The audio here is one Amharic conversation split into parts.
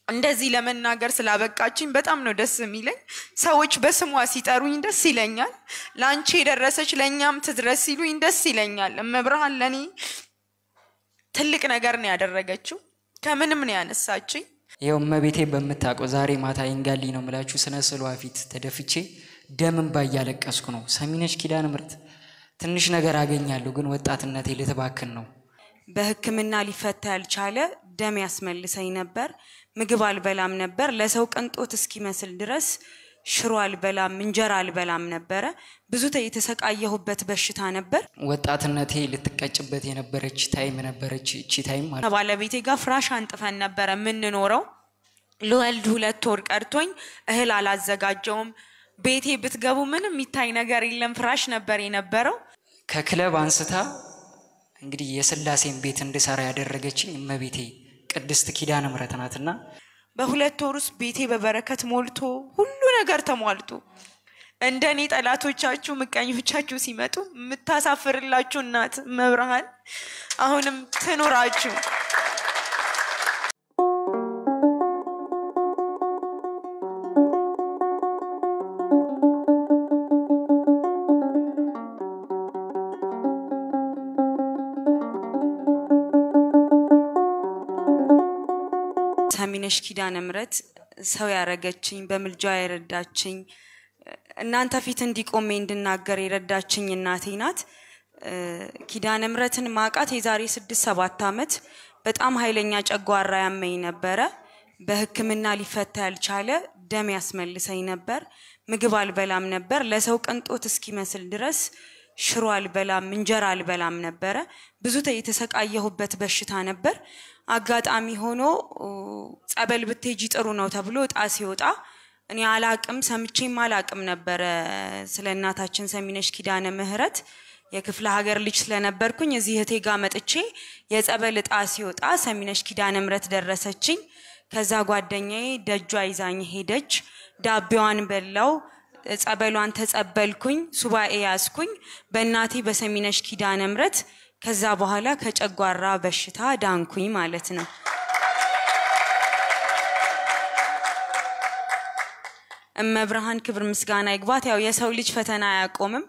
እንደዚህ ለመናገር ስላበቃችኝ በጣም ነው ደስ የሚለኝ ሰዎች በስሟ ሲጠሩኝ ደስ ይለኛል ላንቺ የደረሰች ለኛም ትድረስ ሲሉኝ ደስ ይለኛል እመብርሃን ለኔ ትልቅ ነገር ነው ያደረገችው ከምንም ነው ያነሳችኝ ይሄው እመቤቴ በመታቀው ዛሬ ማታ ይንጋሊ ነው መላችሁ ስነስሏ ፊት ተደፍቼ ደምን ባያለቀስኩ ነው ሰሚነሽ ኪዳነ ምሕረት ትንሽ ነገር አገኛለሁ ግን ወጣትነቴ ለተባከን ነው በህክምና ሊፈታ ያልቻለ ደም ያስመልሰኝ ነበር ምግብ አልበላም ነበር ለሰው ቅንጦት እስኪመስል ድረስ ሽሮ አልበላም እንጀራ አልበላም ነበር ብዙ የተሰቃየሁበት በሽታ ነበር ወጣትነቴ ልትቀጭበት የነበረች ታይም ነበረች እቺ ታይም ማለት ባለቤቴ ጋር ፍራሽ አንጥፈን ነበር ምን ኖረው ለወልድ 2 ወር ቀርቶኝ እህል አላዘጋጀውም ቤቴ ብትገቡ ምንም የሚታይ ነገር የለም ፍራሽ ነበር የነበረው ከክለብ አንስታ እንግዲህ የስላሴን ቤት እንድሰራ ያደረገችኝ እመቤቴ ቅድስት ኪዳነ ምሕረት ናትና በ2 ወር ውስጥ ቤቴ በበረከት ሞልቶ ሁሉ ነገር ተሟልቶ እንደኔ ጠላቶቻችሁ ምቀኞቻችሁ ሲመጡ ምታሳፍርላችሁ እናት መብርሃን አሁንም ትኑራችሁ ሰሚነሽ ኪዳነ ምሕረት ሰው ያረጋችኝ በመልጃ ያረዳችኝ እናንተ ፊት እንዲቆም እንድናገር ይረዳችኝ እናቴ ናት ኪዳነ ምሕረትን ማቃት የዛሬ 6-7 አመት በጣም ኃይለኛ ጨጓራ ያመኝ ነበር በህክምና ሊፈታ ያልቻለ ደም ያስመልሰኝ ነበር ምግብ አልበላም ነበር ለሰው ቅንጦት እስኪመስል ድረስ ሽሮ አልበላም እንጀራ አልበላም ነበር ብዙ የተሰቃየሁበት በሽታ ነበር አጋጣሚ ሆኖ ጸበል ብትሄጂ ጥሩ ነው ተብሎ ጣ ሲወጣ እኔ አላቅም ሰምቼም አላቅም ነበር ስለ እናታችን ሰሚነሽ ኪዳነ ምሕረት የክፍለ ሀገር ልጅ ስለነበርኩኝ እዚህ እህቴ ጋር መጥቼ የጸበል ጣ ሲወጣ ሰሚነሽ ኪዳነ ምሕረት ደረሰችኝ ከዛ ጓደኛዬ ደጇ ይዛኝ ሄደች ዳቤዋን በላው ጸበሏን ተጸበልኩኝ ሱባኤ ያስኩኝ በእናቴ በሰሚነሽ ኪዳነ ምሕረት ከዛ በኋላ ከጨጓራ በሽታ ዳንኩኝ ማለት ነው እመብርሃን ክብር ምስጋና ይግባት ያው የሰው ልጅ ፈተና ያቆምም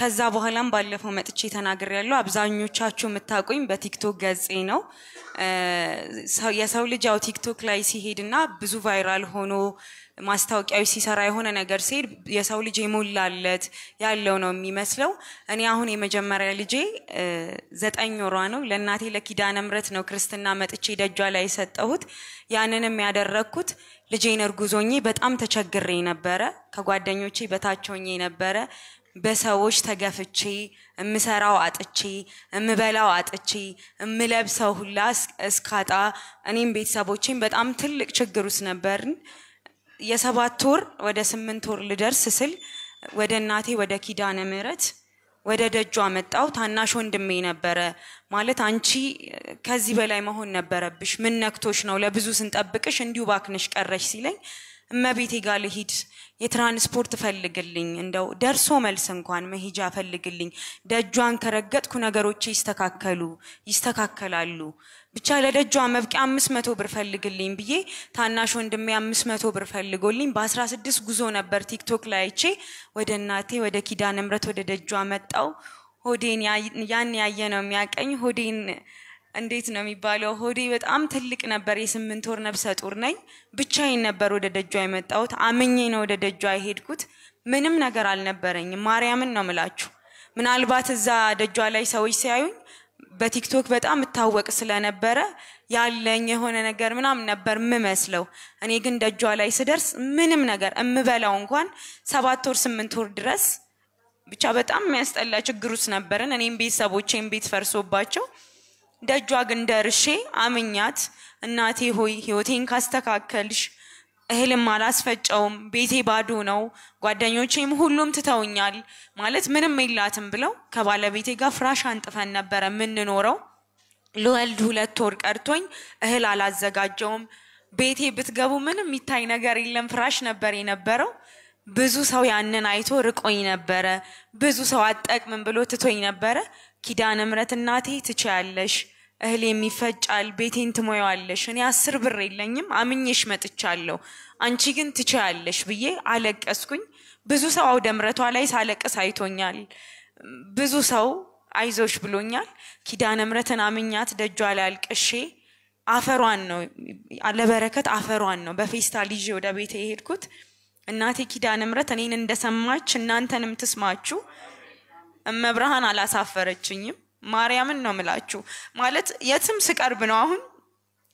ከዛ በኋላም ባለፈው መጥቼ ተናግሬያለሁ አብዛኞቻችሁ የምታውቁኝ በቲክቶክ ገጼ ነው የሰው ልጅ ያው ቲክቶክ ላይ ሲሄድና ብዙ ቫይራል ሆኖ ማስታወቂያው ሲሰራ የሆነ ነገር ሲሄድ የሰው ልጅ ይሞላለት ያለው ነው የሚመስለው እኔ አሁን የመጀመሪያ ልጄ 9 ወሯ ነው ለእናቴ ለኪዳነ ምሕረት ነው ክርስትና መጥቼ ደጇ ላይ ሰጠሁት ያንንም ያደረኩት ልጄን እርጉዞኝ በጣም ተቸግሬ ነበር ከጓደኞቼ በታቾኝ ነበር በሰዎች ተገፍቼ እምሰራው አጥቼ እምበላው አጥቼ እምለብሰው ሁላ እስካጣ እኔም ቤተሰቦቼም በጣም ትልቅ ችግር ውስጥ ነበርን የ7 ወር ወደ 8 ወር ልደርስ ስል ወደ እናቴ ወደ ኪዳነ ምሕረት ወደ ደጇ መጣው ታናሽ ወንድሜ ነበር ማለት አንቺ ከዚህ በላይ መሆን ነበረብሽ ምን ነክቶሽ ነው ለብዙ ስንጠብቅሽ እንዲው ባክነሽ ቀረሽ ሲለኝ እመቤቴ ጋር ልሂድ የትራንስፖርት ፈልግልኝ እንደው ደርሶ መልስ እንኳን መሄጃ ፈልግልኝ ደጇን ከረገጥኩ ነገሮች ይስተካከላሉ ብቻ ለደጇ መብቂያ 500 ብር ፈልግልኝ ብዬ ታናሽ ወንድሜ 500 ብር ፈልጎልኝ በ16 ጉዞ ነበር ቲክቶክ ላይ አይቼ ወደ እናቴ ወደ ኪዳነ ምሕረት ወደ ደጇ መጣው ሆዴን ያን ያየ ነው የሚያቀኝ ሆዴን እንዴት ነው የሚባለው ሆዴ በጣም ትልቅ ነበር የ8 ወር ነፍሰ ጡር ነኝ ብቻዬን ነበር ወደ ደጇ የመጣሁት አመኜ ነው ወደ ደጇ የሄድኩት ምንም ነገር አልነበረኝም ማርያምን ነው ምላችሁ ምናልባት እዛ ደጇ ላይ ሰዎች ሲያዩኝ በቲክቶክ በጣም ተታወቅ ስለነበረ ያለኝ የሆነ ነገር ምናምን ነበር ምመስለው እኔ ግን ደጇ ላይ ስደርስ ምንም ነገር እምበላው እንኳን 7 ወር 8 ወር ድረስ ብቻ በጣም የሚያስጠላ ችግር ውስጥ ነበርን እኔም ቤተሰቦቼም ቤት ፈርሶባቸው ደጇ ግን ደርሼ አመኛት እናቴ ሆይ ህይወቴን ካስተካከልሽ እህልም አላስፈጨውም ቤቴ ባዶ ነው ጓደኞቼም ሁሉም ትተውኛል ማለት ምንም የላትም ብለው ከባለቤቴ ጋር ፍራሽ አንጥፈን ነበር ምን ኖረው ለወልድ 2 ወር ቀርቶኝ እህል አላዘጋጀውም ቤቴ ብትገቡ ምንም የሚታይ ነገር የለም ፍራሽ ነበር የነበረው ብዙ ሰው ያንን አይቶ ርቆኝ ነበር ብዙ ሰው አጠቅምን ብሎ ትቶኝ ነበር ኪዳነ ምሕረት እናቴ ትቻለሽ እህል የሚፈጫል ቤቴን ትሞያለሽ እኔ 10 ብር የለኝም አምኜሽ መጥቻለሁ አንቺ ግን ትቻያለሽ ብዬ አለቀስኩኝ ብዙ ሰው አውደ ምሕረቷ ላይ ሳለቅስ አይቶኛል ብዙ ሰው አይዞሽ ብሎኛል ኪዳነ ምሕረትን አምኛት ደጇ ላይ አልቅሼ አፈሯን ነው ለበረከት አፈሯን ነው በፌስታል ይዤ ወደ ቤቴ ሄድኩት እናቴ ኪዳነ ምሕረት እኔን እንደሰማች እናንተንም ትስማችሁ እመብርሃን አላሳፈረችኝም ማርያምን ነው ምላችሁ ማለት የትም ስቀርብ ነው አሁን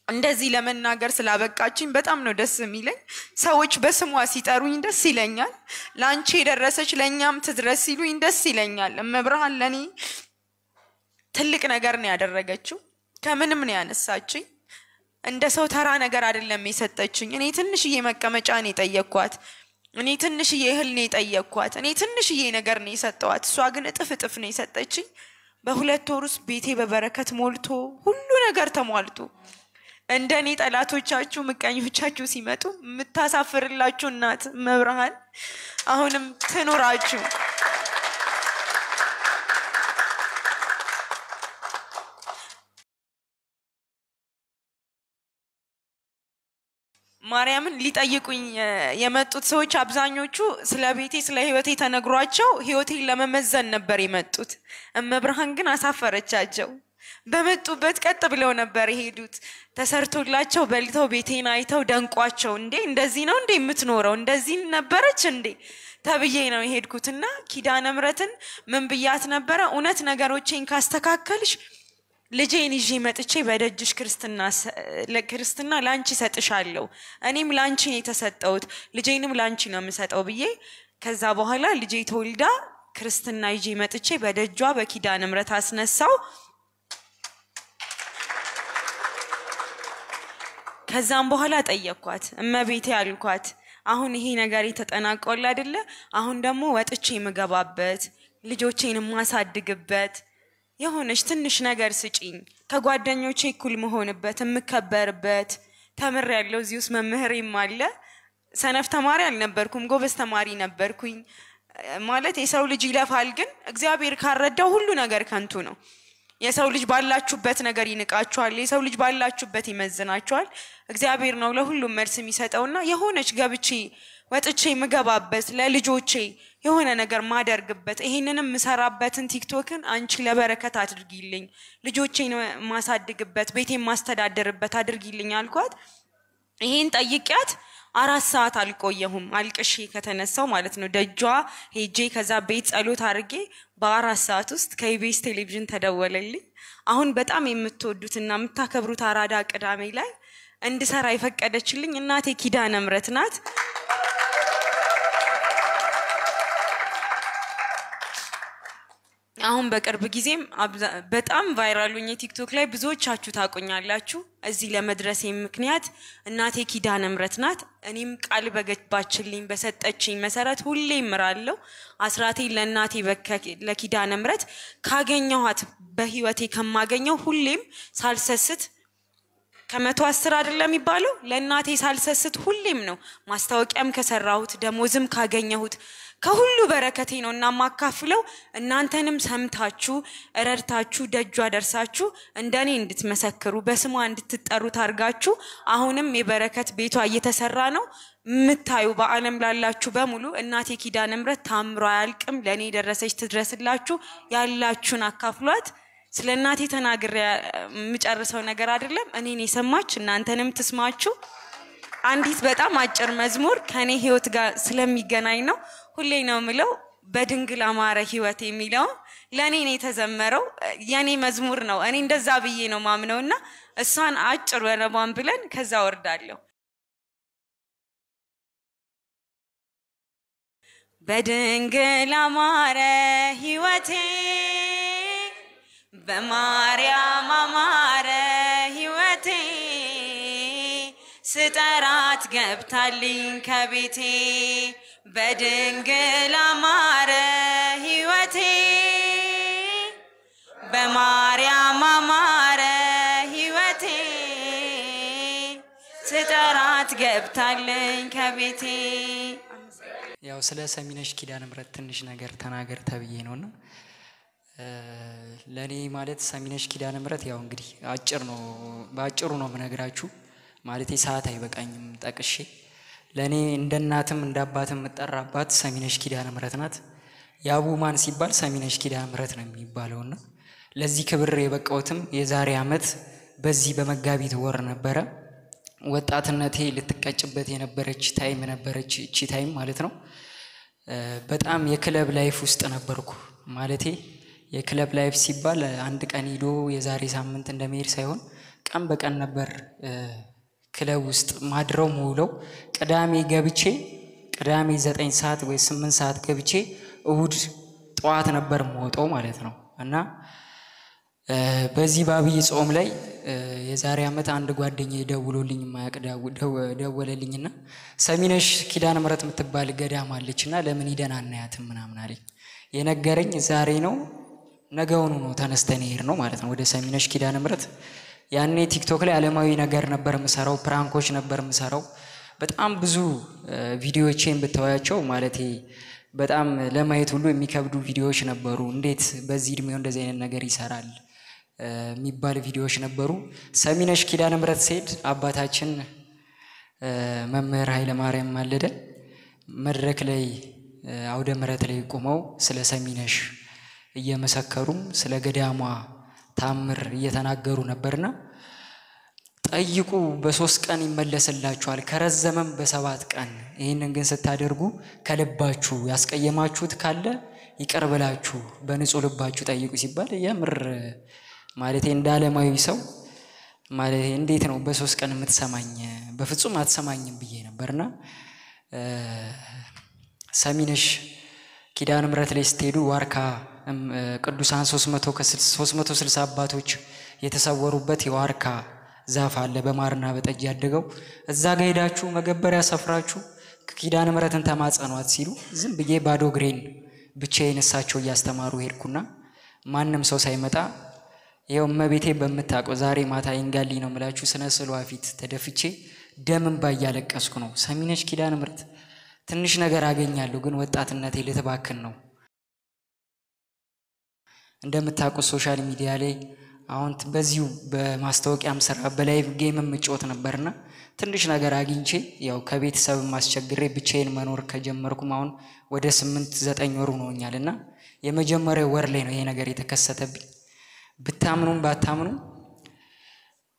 እንደዚህ ለመናገር ስላበቃችኝ በጣም ነው ደስ የሚለኝ ሰዎች በስሟ ሲጠሩኝ ደስ ይለኛል ላንቺ የደረሰች ለኛም ትድረስ ሲሉኝ ደስ ይለኛል እመብርሃን ለኔ ትልቅ ነገር ነው ያደረገችው ከምንም ነው ያነሳችኝ እንደ ሰው ተራ ነገር አይደለም የሰጠችኝ እኔ ትንሽዬ መቀመጫ ነው የጠየቅኳት እኔ ትንሽዬ እህል ነው የጠየቅኳት እኔ ትንሽዬ ነገር ነው የሰጠዋት እሷ ግን እጥፍ ነው የሰጠችኝ በሁለት ወር ውስጥ ቤቴ በበረከት ሞልቶ ሁሉ ነገር ተሟልቶ እንደኔ ጠላቶቻችሁ ምቀኞቻችሁ ሲመጡ ምታሳፍርላችሁ እናት መብርሃን አሁንም ትኑራችሁ ማርያምን ሊጠይቁኝ የመጡት ሰዎች አብዛኞቹ ስለ ቤቴ ስለ ህይወቴ ተነግሯቸው ህይወቴን ለመመዘን ነበር የመጡት እመብርሃን ግን አሳፈረቻቸው በመጡበት ቀጥ ብለው ነበር ሄዱት ተሰርቶላቸው በልተው ቤቴን አይተው ደንቋቸው እንዴ እንደዚህ ነው እንዴ የምትኖረው እንደዚህ ነበረች እንዴ ተብዬ ነው የሄድኩትና ኪዳነ ምሕረትን ምን ብያት ነበር እውነት ነገሮቼን ካስተካከልሽ ልጄን ይዤ መጥቼ በደጅሽ ክርስትና ላንቺ ሰጥሻለሁ እኔም ላንቺ ነው የተሰጠሁት ልጄንም ላንቺ ነው የምሰጠው ብዬ ከዛ በኋላ ልጄ ተወልዳ ክርስትና ይዤ መጥቼ በደጇ በኪዳነ ምሕረት አስነሳው ከዛም በኋላ ጠየቅኳት እመቤቴ አልኳት አሁን ይሄ ነገር ተጠናቆል አይደለ አሁን ደግሞ ወጥቼ መገባበት ልጆቼን ማሳድግበት የሆነች ትንሽ ነገር ስጪኝ ከጓደኞቼ እኩል መሆንበት ምከበርበት ተምር ያለው እዚሁስ መምህሬም አለ ሰነፍ ተማሪ አልነበርኩም ጎበዝ ተማሪ ነበርኩኝ ማለት የሰው ልጅ ይለፋል ግን እግዚአብሔር ካረዳው ሁሉ ነገር ከንቱ ነው የሰው ልጅ ባላችሁበት ነገር ይንቃችኋል የሰው ልጅ ባላችሁበት ይመዝናችኋል እግዚአብሔር ነው ለሁሉም መልስ የሚሰጠውና የሆነች ገብቼ ወጥቼ መገባበት ለልጆቼ የሆነ ነገር ማደርግበት ይሄንንም መሰራበትን ቲክቶክን አንቺ ለበረከት አድርጊልኝ ልጆቼን ማሳድግበት ቤቴን ማስተዳደርበት አድርጊልኝ አልኳት ይሄን ጠይቂያት 4 ሰዓት አልቆየሁም አልቅሼ ከተነሳው ማለት ነው ደጇ ሄጄ ከዛ ቤት ጸሎት አድርጌ በ4 ሰዓት ውስጥ ከኢቢኤስ ቴሌቪዥን ተደወለልኝ አሁን በጣም የምትወዱትና የምታከብሩት አራዳ ቅዳሜ ላይ እንድሰራ ይፈቀደችልኝ እናቴ ኪዳነ ምሕረት ናት አሁን በቅርብ ጊዜም በጣም ቫይራሉኝ ቲክቶክ ላይ ብዙዎቻችሁ ታቆኛላችሁ እዚህ ለመድረስ ምክንያት እናቴ ኪዳነ ምሕረት ናት እኔም ቃል በገባችልኝ በሰጠችኝ መሰረት ሁሌ ምራለሁ አስራቴ ለእናቴ ለኪዳነ ምሕረት ካገኘኋት በህይወቴ ከማገኘው ሁሌም ሳልሰስት ከ110 አይደለም ይባለው ለእናቴ ሳልሰስት ሁሌም ነው ማስታወቂያም ከሰራሁት ደሞዝም ካገኘሁት ከሁሉ በረከቴ ነውና ማካፍለው እናንተንም ሰምታችሁ እረድታችሁ ደጇ ደርሳችሁ እንደኔ እንድትመሰክሩ በስሟ እንድትጠሩ ታርጋችሁ አሁንም የበረከት ቤቷ እየተሰራ ነው ምታዩ በአለም ላላችሁ በሙሉ እናቴ ኪዳነ ምሕረት ታምሯ ያልቅም ለኔ ደረሰች ትድረስላችሁ ያላችሁን አካፍሏት ስለ እናቴ ተናግሬ ምጨርሰው ነገር አይደለም እኔን የሰማች እናንተንም ትስማችሁ አንዲት በጣም አጭር መዝሙር ከኔ ህይወት ጋር ስለሚገናኝ ነው ሁሌ ነው ምለው በድንግል አማረ ህይወት የሚለው ለኔ ነው የተዘመረው የኔ መዝሙር ነው እኔ እንደዛ ብዬ ነው ማምነውና እሷን አጭር ወረባን ብለን ከዛ ወርዳለሁ በድንግል አማረ ህይወቴ በማርያም አማረ ህይወቴ ስጠራት ገብታልኝ ከቤቴ በድንግል አማረ ህይወቴ በማርያም አማረ ህይወቴ ስጠራት ገብታልኝ ከቤቴ ያው ስለ ሰሚነሽ ኪዳነ ምሕረት ትንሽ ነገር ተናገር ተብዬ ነውና ለኔ ማለት ሰሚነሽ ኪዳነ ምህረት ያው እንግዲህ አጭር ነው ባጭሩ ነው ምነግራችሁ ማለት ሰዓት አይበቃኝም ጠቅሼ ለኔ እንደ እናትም እንደ አባትም መጠራባት ሰሚነሽ ኪዳነ ምህረት ናት ያቡማን ሲባል ሰሚነሽ ኪዳነ ምህረት ነው የሚባለውና ለዚህ ክብር የበቃውትም የዛሬ አመት በዚህ በመጋቢት ወር ነበረ ወጣትነቴ ልትቀጭበት የነበረች ታይም ነበረች እቺ ታይም ማለት ነው በጣም የክለብ ላይፍ ውስጥ ነበርኩ ማለቴ የክለብ ላይፍ ሲባል አንድ ቀን ሄዶ የዛሬ ሳምንት እንደመሄድ ሳይሆን ቀን በቀን ነበር ክለብ ውስጥ ማድረው ሙሉው ቅዳሜ ገብቼ ቅዳሜ 9 ሰዓት ወይ 8 ሰዓት ገብቼ እሁድ ጧት ነበር ሞተው ማለት ነው እና በዚህ ባብይ ጾም ላይ የዛሬ አመት አንድ ጓደኛዬ ደውሎልኝ ማያቀዳው ደወለልኝና ሰሚነሽ ኪዳነ ምህረት የምትባል ገዳም አለችና ለምን ሂደን አናያትም ምናምን አለኝ የነገረኝ ዛሬ ነው ነገውኑ ነው ተነስተን ይሄር ነው ማለት ነው ወደ ሰሚነሽ ኪዳነ ምህረት ያኔ ቲክቶክ ላይ ዓለማዊ ነገር ነበር መሰራው ፕራንኮች ነበር መሰራው በጣም ብዙ ቪዲዮዎችን በተዋያቸው ማለቴ በጣም ለማየት ሁሉ የሚከብዱ ቪዲዮዎች ነበሩ እንዴት በዚህ እድሜው እንደዚህ አይነት ነገር ይሰራል የሚባል ቪዲዮዎች ነበሩ ሰሚነሽ ኪዳነ ምህረት ሲሄድ አባታችን መምህር ኃይለ ማርያም ማለደ መድረክ ላይ አውደ ምህረት ላይ ቆመው ስለ ሰሚነሽ እየመሰከሩም ስለ ገዳሟ ታምር እየተናገሩ ነበርና ጠይቁ በ3 ቀን ይመለስላችኋል ከረዘመም በ7 ቀን ይሄንን ግን ስታደርጉ ከልባችሁ ያስቀየማችሁት ካለ ይቀርብላችሁ በንጹህ ልባችሁ ጠይቁ ሲባል የምር ማለቴ እንዳለማዊ ሰው ማለቴ እንዴት ነው በ3 ቀን የምትሰማኝ በፍጹም አትሰማኝም ብዬ ነበርና ሰሚነሽ ኪዳነ ምህረት ላይ ስትሄዱ ዋርካ ቅዱሳን 360 አባቶች የተሰወሩበት የዋርካ ዛፍ አለ በማርና በጠጅ ያደገው እዛ ጋር ሄዳችሁ መገበሪያ ሰፍራችሁ ኪዳነ ምህረትን ተማጸኗት ሲሉ ዝም ብዬ ባዶ ግሬን ብቻዬን እሳቸው ያስተማሩ ሄድኩና ማንንም ሰው ሳይመጣ ይሄው መቤቴ በመታቀው ዛሬ ማታ ይንጋሊ ነው መላችሁ ስነስሉ አፊት ተደፍቼ ደምን ባያለቀስኩ ነው ሰሚነሽ ኪዳነ ምህረት ትንሽ ነገር አገኛለሁ ግን ወጣትነቴ ልተባክን ነው እንደምታውቁ ሶሻል ሚዲያ ላይ አሁን በዚሁ በማስተዋወቂያም ስራ በላይቭ ጌም ምጮት ነበርና ትንሽ ነገር አግኝቼ ያው ከቤተሰብ ማስቸግሬ ብቻዬን መኖር ከጀመርኩም አሁን ወደ 8-9 ወር ሆኖኛልና የመጀመሪያው ወር ላይ ነው ይሄ ነገር የተከሰተብኝ ብታምኑም ባታምኑ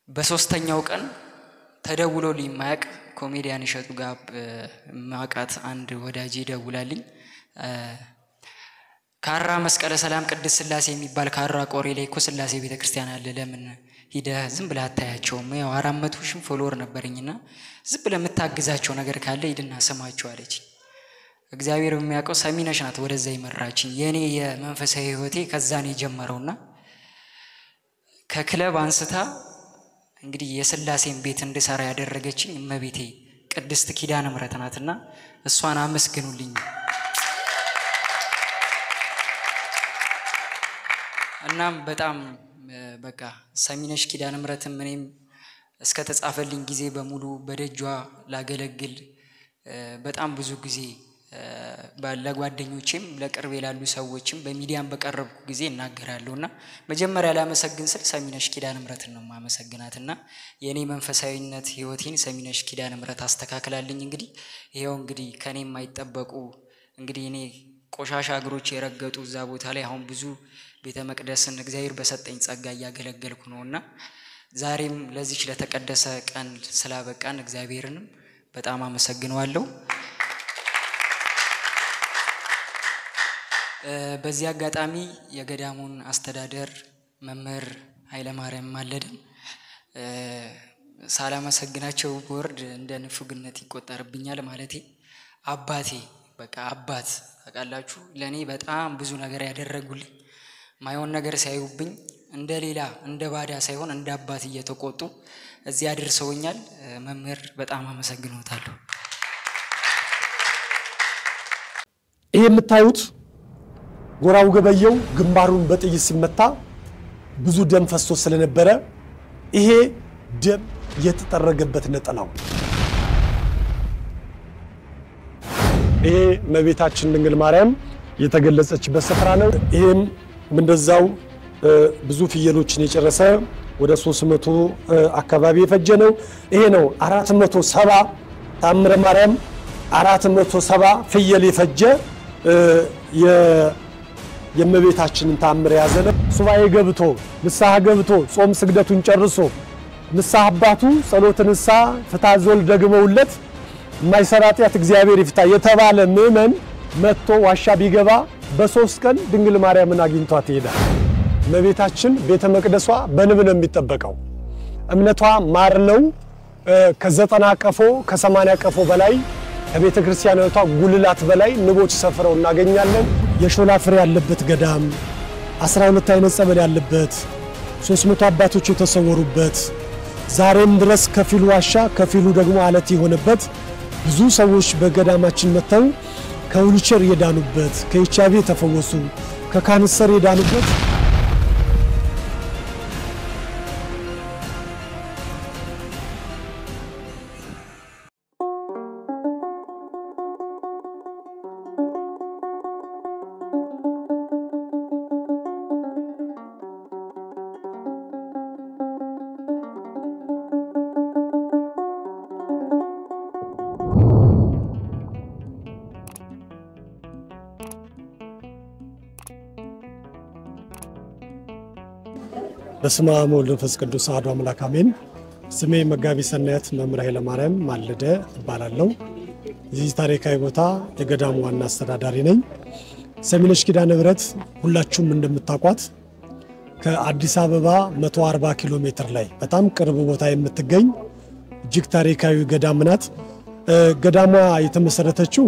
በሶስተኛው ቀን ተደውሎልኝ ማያቅ ኮሜዲያን እሸቱ ጋር ማቃት አንድ ወዳጄ ደውላልኝ ካራ መስቀለ ሰላም ቅድስት ስላሴ የሚባል ካራ ቆሬ ላይ እኮ ስላሴ ቤተክርስቲያን አለ ለምን ሂደ ዝም ብለ አታያቸው ያው 400 ሺህ ፎሎወር ነበርኝና ዝም ብለ መታግዛቸው ነገር ካለ ሂድና ሰማቸው አለች እግዚአብሔር በሚያውቀው ሰሚነሽ ናት ወደዛ ይመራችኝ የኔ የመንፈሳዊ ህይወቴ ከዛ ነው የጀመረውና ከክለብ አንስታ እንግዲህ የስላሴን ቤት እንድሰራ ያደረገችኝ እመቤቴ ቅድስት ኪዳነ ምህረት ናትና እሷን አመስግኑልኝ እናም በጣም በቃ ሰሚነሽ ኪዳነ ምህረትን ምንም እስከ ተጻፈልኝ ጊዜ በሙሉ በደጇ ላገለግል በጣም ብዙ ጊዜ ለጓደኞቼም ለቅርብ ያሉ ሰዎችም በሚዲያም በቀረብኩ ጊዜ እናገራለሁና መጀመሪያ ላመሰግን ስል ሰሚነሽ ኪዳነ ምህረትን ነው ማመሰግናትና የኔ መንፈሳዊነት ህይወቴን ሰሚነሽ ኪዳነ ምህረት አስተካክላልኝ እንግዲህ ይሄው እንግዲህ ከኔ የማይጠበቁ እንግዲህ እኔ ቆሻሻ እግሮች የረገጡ እዛ ቦታ ላይ አሁን ብዙ ቤተ መቅደስን እግዚአብሔር በሰጠኝ ጸጋ ያገለገልኩ ነውና ዛሬም ለዚህ ለተቀደሰ ቀን ስላበቃን እግዚአብሔርንም በጣም አመሰግናለሁ በዚህ አጋጣሚ የገዳሙን አስተዳደር መምህር ኃይለ ማርያም ማለደን ሳላመሰግናቸው ወርድ እንደ ንፉግነት ይቆጠርብኛል ማለቴ አባቴ በቃ አባት ታውቃላችሁ ለኔ በጣም ብዙ ነገር ያደረጉልኝ ማይሆን ነገር ሳይውብኝ እንደሌላ እንደ ባዳ ሳይሆን እንደ አባት እየተቆጡ እዚህ አድርሰውኛል መምህር በጣም አመሰግናለሁ ይሄ የምታዩት ጎራው ገበየው ግንባሩን በጥይት ሲመታ ብዙ ደም ፈሶ ስለነበረ ይሄ ደም የተጠረገበት ነጠላው ይሄ መቤታችን ድንግል ማርያም የተገለጸችበት ስፍራ ነው ይሄም እንደዛው ብዙ ፍየሎችን የጨረሰ ወደ 300 አካባቢ የፈጀ ነው። ይሄ ነው 470 ታምረ ማርያም 470 ፍየል የፈጀ የእመቤታችንን ታምር ያዘ ነው። ሱባኤ ገብቶ ንስሐ ገብቶ ጾም ስግደቱን ጨርሶ ንስሐ አባቱ ጸሎተ ንስሐ ፍትሐ ዘወልድ ደግመውለት የማይሰራ ኃጢአት እግዚአብሔር ይፍታ የተባለ ምእመን መጥቶ ዋሻ ቢገባ በ3 ቀን ድንግል ማርያምን አግኝቷት ይሄዳል። እመቤታችን ቤተ መቅደሷ በንብ ነው የሚጠበቀው። እምነቷ ማር ነው። ከ90 ቀፎ ከ80 ቀፎ በላይ ከቤተ ክርስቲያኗ ጉልላት በላይ ንቦች ሰፍረው እናገኛለን። የሾላ ፍሬ ያለበት ገዳም 12 አይነት ጸበል ያለበት 300 አባቶች የተሰወሩበት ዛሬም ድረስ ከፊሉ ዋሻ ከፊሉ ደግሞ አለት የሆነበት ብዙ ሰዎች በገዳማችን መተው ከዊልቸር የዳኑበት ከኤችአይቪ የተፈወሱ ከካንሰር የዳኑበት በስመ አብ ወወልድ ወመንፈስ ቅዱስ አሐዱ አምላክ አሜን። ስሜ መጋቢ ሰናያት መምህር ኃይለ ማርያም ማለደ እባላለሁ። የዚህ ታሪካዊ ቦታ የገዳሙ ዋና አስተዳዳሪ ነኝ። ሰሚነሽ ኪዳነ ምሕረት ሁላችሁም እንደምታውቋት ከአዲስ አበባ 140 ኪሎ ሜትር ላይ በጣም ቅርብ ቦታ የምትገኝ እጅግ ታሪካዊ ገዳም ናት። ገዳሟ የተመሰረተችው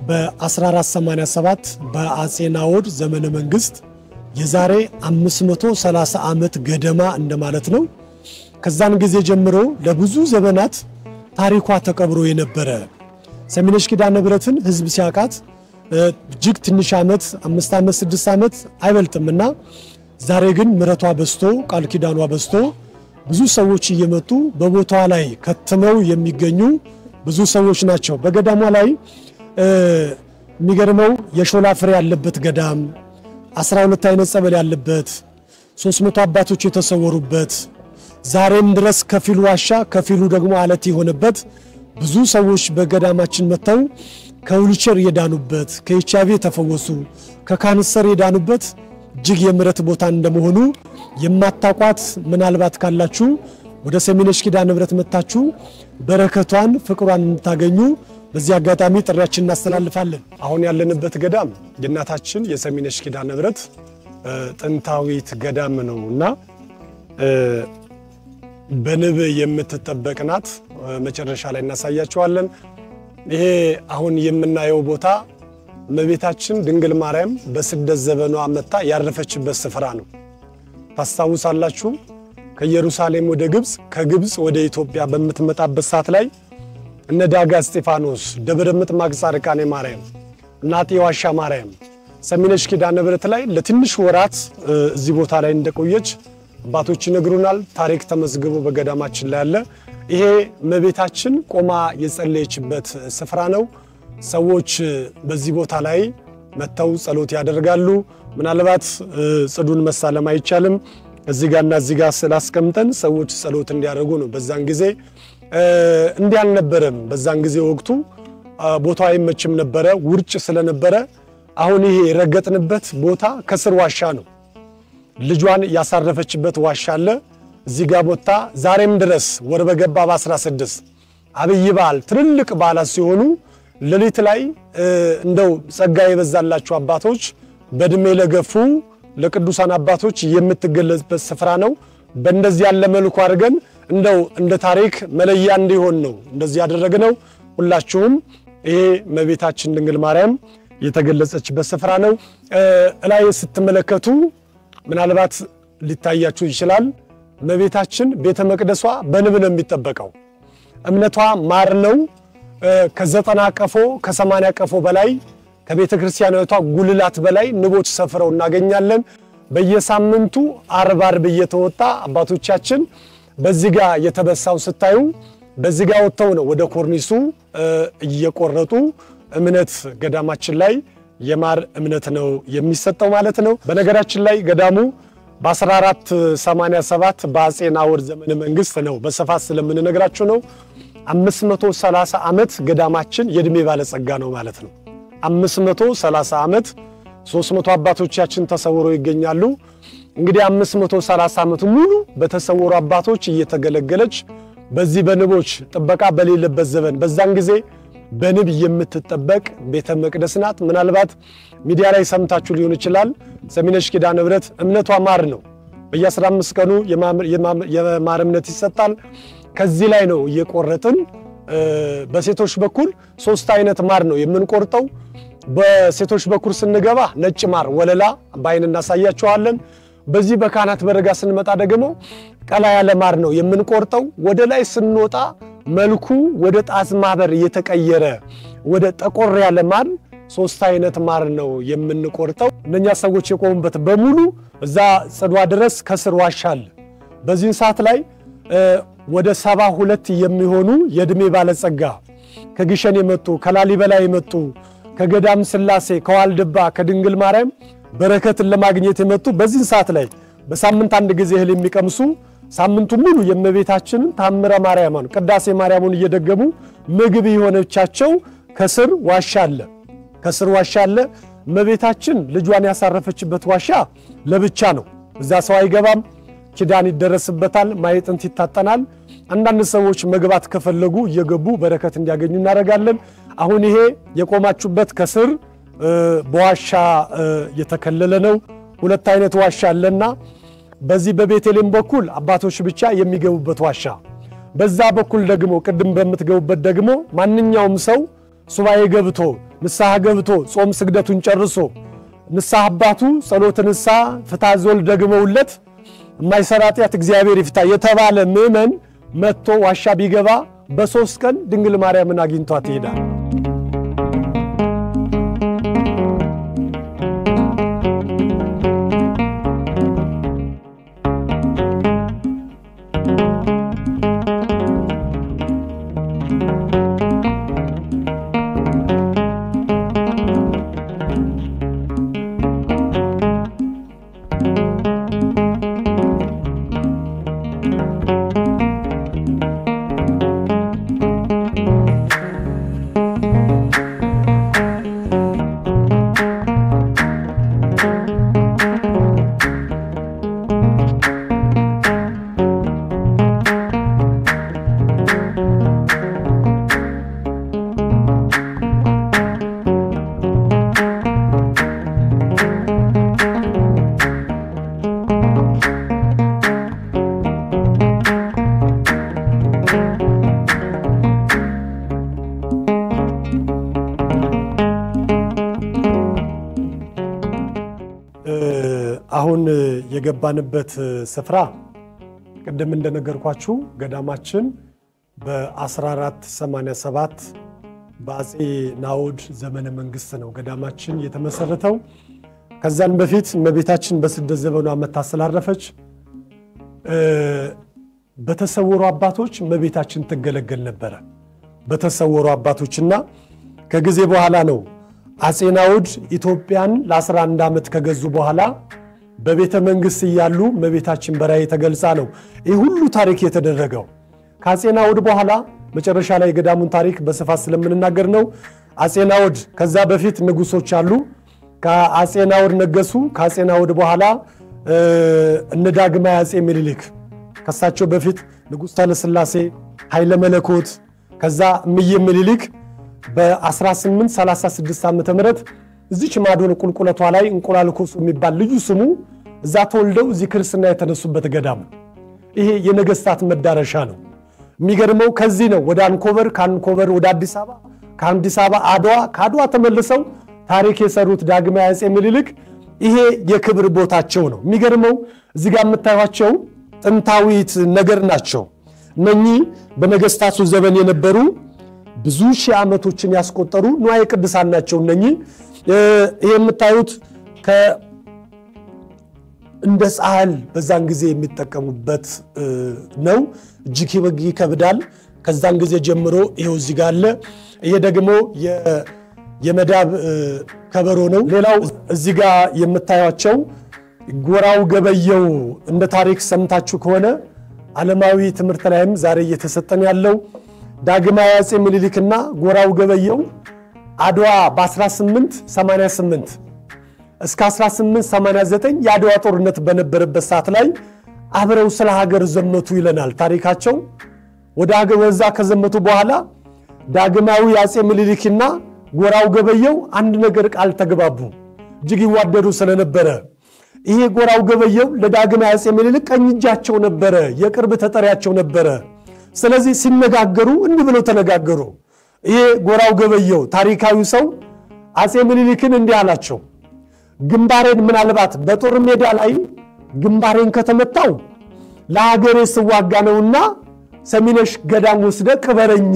በ1487 በአጼ ናዖድ ዘመነ መንግስት የዛሬ 530 ዓመት ገደማ እንደማለት ነው። ከዛን ጊዜ ጀምሮ ለብዙ ዘመናት ታሪኳ ተቀብሮ የነበረ ሰሚነሽ ኪዳነ ምሕረትን ህዝብ ሲያቃት እጅግ ትንሽ ዓመት 5 ዓመት 6 ዓመት አይበልጥምና ዛሬ ግን ምሕረቷ በስቶ ቃል ኪዳኗ በስቶ ብዙ ሰዎች እየመጡ በቦታዋ ላይ ከተመው የሚገኙ ብዙ ሰዎች ናቸው። በገዳሟ ላይ የሚገርመው የሾላ ፍሬ ያለበት ገዳም 12 አይነት ጸበል ያለበት 300 አባቶች የተሰወሩበት ዛሬም ድረስ ከፊሉ ዋሻ ከፊሉ ደግሞ አለት የሆነበት ብዙ ሰዎች በገዳማችን መተው ከዊልቸር የዳኑበት ከኤችአይቪ የተፈወሱ ከካንሰር የዳኑበት እጅግ የምሕረት ቦታ እንደመሆኑ የማታቋት ምናልባት ካላችሁ ወደ ሰሚነሽ ኪዳነ ምሕረት መጣችሁ በረከቷን ፍቅሯን እንታገኙ በዚህ አጋጣሚ ጥሪያችንን እናስተላልፋለን። አሁን ያለንበት ገዳም የእናታችን የሰሚነሽ ኪዳነ ምሕረት ጥንታዊት ገዳም ነውና በንብ የምትጠበቅ ናት። መጨረሻ ላይ እናሳያችኋለን። ይሄ አሁን የምናየው ቦታ እመቤታችን ድንግል ማርያም በስደት ዘመኗ መጣ ያረፈችበት ስፍራ ነው። ታስታውሳላችሁ? ከኢየሩሳሌም ወደ ግብጽ ከግብጽ ወደ ኢትዮጵያ በምትመጣበት ሰዓት ላይ እነ ዳጋ እስጢፋኖስ ደብረ ምጥማቅ ጻድቃኔ ማርያም እናቴ ዋሻ ማርያም ሰሚነሽ ኪዳነ ምሕረት ላይ ለትንሽ ወራት እዚህ ቦታ ላይ እንደቆየች አባቶች ይነግሩናል። ታሪክ ተመዝግቦ በገዳማችን ላይ አለ። ይሄ እመቤታችን ቆማ የጸለየችበት ስፍራ ነው። ሰዎች በዚህ ቦታ ላይ መተው ጸሎት ያደርጋሉ። ምናልባት ጽዱን መሳለም አይቻልም። እዚህ ጋርና እዚህ ጋር ስላስቀምጠን ሰዎች ጸሎት እንዲያደርጉ ነው። በዛን ጊዜ እንዲህ አልነበረም። በዛን ጊዜ ወቅቱ ቦታው አይመችም ነበረ፣ ውርጭ ስለነበረ አሁን ይሄ የረገጥንበት ቦታ ከስር ዋሻ ነው። ልጇን ያሳረፈችበት ዋሻ አለ። እዚህ ጋር ቦታ ዛሬም ድረስ ወር በገባ በ16 አብይ በዓል ትልልቅ በዓላት ሲሆኑ ሌሊት ላይ እንደው ጸጋ የበዛላቸው አባቶች በእድሜ ለገፉ ለቅዱሳን አባቶች የምትገለጽበት ስፍራ ነው። በእንደዚህ ያለ መልኩ አድርገን እንደው እንደ ታሪክ መለያ እንዲሆን ነው እንደዚህ ያደረግነው። ሁላችሁም ይሄ እመቤታችን ድንግል ማርያም የተገለጸችበት ስፍራ ነው። ላይ ስትመለከቱ ምናልባት ሊታያችሁ ይችላል። እመቤታችን ቤተ መቅደሷ በንብ ነው የሚጠበቀው። እምነቷ ማር ነው። ከ90 ቀፎ ከ80 ቀፎ በላይ ከቤተ ክርስቲያኗ ጉልላት በላይ ንቦች ሰፍረው እናገኛለን። በየሳምንቱ አርብ እየተወጣ አባቶቻችን በዚህ ጋር የተበሳው ስታዩ በዚህ ጋር ወጥተው ነው ወደ ኮርኒሱ እየቆረጡ እምነት ገዳማችን ላይ የማር እምነት ነው የሚሰጠው ማለት ነው። በነገራችን ላይ ገዳሙ በ1487 በአጼ ናኦድ ዘመነ መንግስት ነው በስፋት ስለምንነግራችሁ ነው 530 ዓመት ገዳማችን የእድሜ ባለጸጋ ነው ማለት ነው። 530 ዓመት 300 አባቶቻችን ተሰውረው ይገኛሉ። እንግዲህ 530 ዓመት ሙሉ በተሰወሩ አባቶች እየተገለገለች በዚህ በንቦች ጥበቃ በሌለበት ዘመን በዛን ጊዜ በንብ የምትጠበቅ ቤተ መቅደስ ናት። ምናልባት ሚዲያ ላይ ሰምታችሁ ሊሆን ይችላል። ሰሚነሽ ኪዳነ ምህረት እምነቷ ማር ነው። በየ15 ቀኑ የማር እምነት ይሰጣል። ከዚህ ላይ ነው እየቆረጥን በሴቶች በኩል 3 አይነት ማር ነው የምንቆርጠው። በሴቶች በኩል ስንገባ ነጭ ማር ወለላ ባይን እናሳያቸዋለን። በዚህ በካህናት በረጋ ስንመጣ ደግሞ ቀላ ያለ ማር ነው የምንቆርጠው። ወደ ላይ ስንወጣ መልኩ ወደ ጣዝማ በር የተቀየረ ወደ ጠቆር ያለ ማር 3 አይነት ማር ነው የምንቆርጠው። እነኛ ሰዎች የቆሙበት በሙሉ እዛ ጽዷ ድረስ ከስር ዋሻል። በዚህ ሰዓት ላይ ወደ 72 የሚሆኑ የእድሜ ባለጸጋ ከግሸን የመጡ ከላሊበላ የመጡ ከገዳም ስላሴ ከዋልድባ ከድንግል ማርያም በረከትን ለማግኘት የመጡ በዚህ ሰዓት ላይ በሳምንት አንድ ጊዜ እህል የሚቀምሱ ሳምንቱ ሙሉ የእመቤታችንን ታምረ ማርያምን ቅዳሴ ማርያምን እየደገሙ ምግብ የሆነቻቸው ከስር ዋሻ አለ። ከስር ዋሻ አለ። እመቤታችን ልጇን ያሳረፈችበት ዋሻ ለብቻ ነው። እዛ ሰው አይገባም። ኪዳን ይደረስበታል። ማይጥንት ይታጠናል። አንዳንድ ሰዎች መግባት ከፈለጉ እየገቡ በረከት እንዲያገኙ እናደርጋለን። አሁን ይሄ የቆማችሁበት ከስር በዋሻ የተከለለ ነው። 2 አይነት ዋሻ አለና በዚህ በቤተልሔም በኩል አባቶች ብቻ የሚገቡበት ዋሻ፣ በዛ በኩል ደግሞ ቅድም በመትገቡበት ደግሞ ማንኛውም ሰው ሱባኤ ገብቶ ንስሐ ገብቶ ጾም ስግደቱን ጨርሶ ንስሐ አባቱ ጸሎተ ንስሐ ፍትሐ ዘወልድ ደግመውለት የማይሰራ ኃጢአት እግዚአብሔር ይፍታ የተባለ ምእመን መጥቶ ዋሻ ቢገባ በ3 ቀን ድንግል ማርያምን አግኝቷት ይሄዳል። አሁን የገባንበት ስፍራ ቀደም እንደነገርኳችሁ ገዳማችን በ1487 በአጼ ናኦድ ዘመነ መንግስት ነው ገዳማችን የተመሰረተው። ከዛን በፊት እመቤታችን በስደት ዘመኗ መታ ስላረፈች በተሰወሩ አባቶች እመቤታችን ትገለገል ነበር። በተሰወሩ አባቶችና ከጊዜ በኋላ ነው አጼ ናኦድ ኢትዮጵያን ለ11 ዓመት ከገዙ በኋላ በቤተ መንግስት ያሉ እመቤታችን በራእይ ተገልጻ ነው ይህ ሁሉ ታሪክ የተደረገው። ከአጼ ናኦድ በኋላ መጨረሻ ላይ ገዳሙን ታሪክ በስፋት ስለምንናገር ነው። አጼ ናኦድ ከዛ በፊት ንጉሶች አሉ። ከአጼ ናኦድ ነገሱ። ከአጼ ናኦድ በኋላ እነ ዳግማዊ አጼ ምኒልክ፣ ከሳቸው በፊት ንጉሥ ተለስላሴ ኃይለ መለኮት፣ ከዛ እምዬ ምኒልክ በ1836 ዓመተ ምህረት እዚች ማዶን ቁልቁለቷ ላይ እንቁላል ኮሶ የሚባል ልዩ ስሙ እዛ ተወልደው እዚህ ክርስትና የተነሱበት ገዳም። ይሄ የነገስታት መዳረሻ ነው። የሚገርመው ከዚህ ነው ወደ አንኮበር፣ ከአንኮበር ወደ አዲስ አበባ፣ ከአዲስ አበባ አድዋ፣ ከአድዋ ተመልሰው ታሪክ የሰሩት ዳግማዊ አጼ ምኒልክ ይሄ የክብር ቦታቸው ነው። የሚገርመው እዚህ ጋር የምታዩቸው ጥንታዊት ነገር ናቸው። እነኚህ በነገስታቱ ዘመን የነበሩ ብዙ ሺህ ዓመቶችን ያስቆጠሩ ንዋየ ቅድሳት ናቸው። እነኚህ ይሄ የምታዩት እንደ ጻሕል በዛን ጊዜ የሚጠቀሙበት ነው። እጅግ ይከብዳል። ከዛን ጊዜ ጀምሮ ይሄው እዚህ ጋር አለ። ይሄ ደግሞ የመዳብ ከበሮ ነው። ሌላው እዚህ ጋር የምታዩቸው ጎራው ገበየው እንደ ታሪክ ሰምታችሁ ከሆነ ዓለማዊ ትምህርት ላይም ዛሬ እየተሰጠን ያለው ዳግማዊ አፄ ምኒልክና ጎራው ገበየው አድዋ በ1888 እስከ 1889 የአድዋ ጦርነት በነበረበት ሰዓት ላይ አብረው ስለ ሀገር ዘመቱ ይለናል ታሪካቸው። ወደ ሀገር ወዛ ከዘመቱ በኋላ ዳግማዊ አፄ ምኒልክና ጎራው ገበየው አንድ ነገር ቃል ተግባቡ። እጅግ ይዋደዱ ስለነበረ ይሄ ጎራው ገበየው ለዳግማዊ አፄ ምኒልክ ቀኝ እጃቸው ነበረ፣ የቅርብ ተጠሪያቸው ነበረ። ስለዚህ ሲነጋገሩ እንዲህ ብለው ተነጋገሩ። ይሄ ጎራው ገበየው ታሪካዊ ሰው አፄ ምኒልክን እንዲህ አላቸው፣ ግንባሬን ምናልባት በጦር ሜዳ ላይ ግንባሬን ከተመታው ለሀገሬ ስዋጋ ነውና ሰሚነሽ ገዳም ወስደ ቅበረኝ፣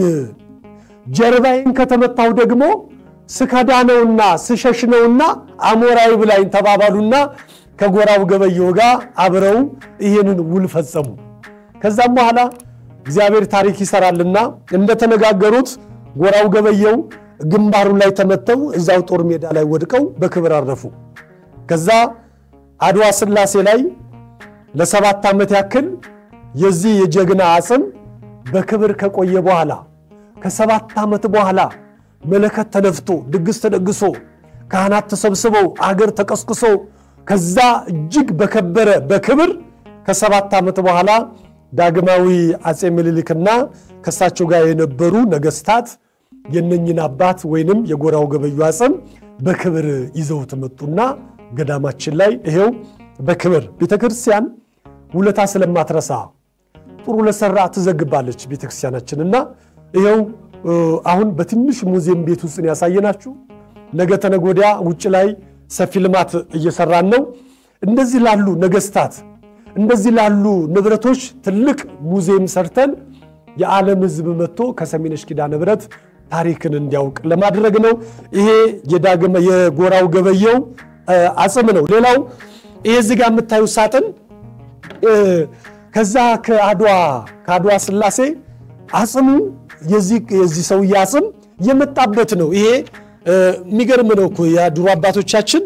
ጀርባዬን ከተመታው ደግሞ ስከዳነውና ስሸሽነውና አሞራይ ብላኝ ተባባሉና ከጎራው ገበየው ጋር አብረው ይሄንን ውል ፈጸሙ። ከዛም በኋላ እግዚአብሔር ታሪክ ይሰራልና እንደተነጋገሩት ጎራው ገበየው ግንባሩ ላይ ተመተው እዛው ጦር ሜዳ ላይ ወድቀው በክብር አረፉ። ከዛ አድዋ ስላሴ ላይ ለ7 ዓመት ያክል የዚህ የጀግና አጽም በክብር ከቆየ በኋላ ከ7 ዓመት በኋላ መለከት ተነፍቶ ድግስ ተደግሶ ካህናት ተሰብስበው አገር ተቀስቅሶ ከዛ እጅግ በከበረ በክብር ከ7 ዓመት በኋላ ዳግማዊ አፄ ምኒልክና ከሳቸው ጋር የነበሩ ነገስታት የነኝን አባት ወይንም የጎራው ገበየው አጽም በክብር ይዘው ተመጡና ገዳማችን ላይ ይሄው በክብር ቤተክርስቲያን ውለታ ስለማትረሳ ጥሩ ለሰራ ትዘግባለች ቤተክርስቲያናችንና ይሄው አሁን በትንሽ ሙዚየም ቤት ውስጥ ያሳየናችሁ ነገ ተነጎዲያ ውጭ ላይ ሰፊ ልማት እየሰራን ነው። እንደዚህ ላሉ ነገስታት እንደዚህ ላሉ ንብረቶች ትልቅ ሙዚየም ሰርተን የዓለም ህዝብ መጥቶ ከሰሚነሽ ኪዳነ ምህረት ታሪክን እንዲያውቅ ለማድረግ ነው። ይሄ የጎራው ገበየው አጽም ነው። ሌላው ይሄ እዚህ ጋር የምታዩ ሳጥን ከዛ ከአድዋ ስላሴ አጽሙ የዚህ ሰው ያጽም የመጣበት ነው። ይሄ የሚገርም ነው እኮ የድሮ አባቶቻችን